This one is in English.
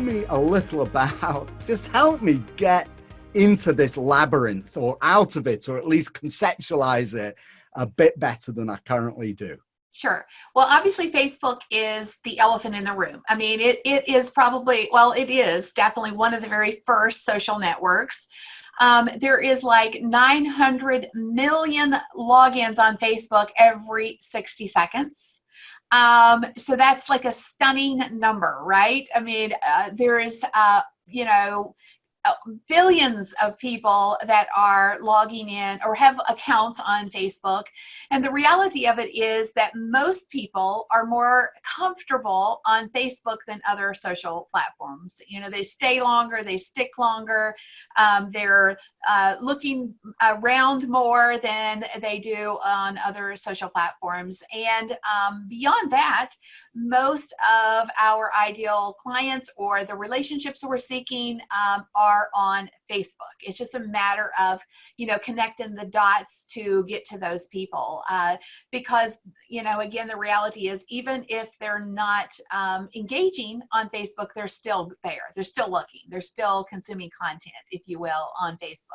me a little about, just help me get into this labyrinth or out of it, or at least conceptualize it a bit better than I currently do. Sure. Well, obviously, Facebook is the elephant in the room. I mean, it is probably, well, it is definitely one of the very first social networks. There is like 900 million logins on Facebook every 60 seconds. So that's like a stunning number, right? I mean, there is, you know, billions of people that are logging in or have accounts on Facebook. And the reality of it is that most people are more comfortable on Facebook than other social platforms. You know, they stay longer, they stick longer, they're looking around more than they do on other social platforms. And beyond that, most of our ideal clients or the relationships we're seeking are on Facebook. It's just a matter of, you know, connecting the dots to get to those people. Because, you know, again, the reality is even if they're not engaging on Facebook, they're still there. They're still looking. They're still consuming content, if you will, on Facebook.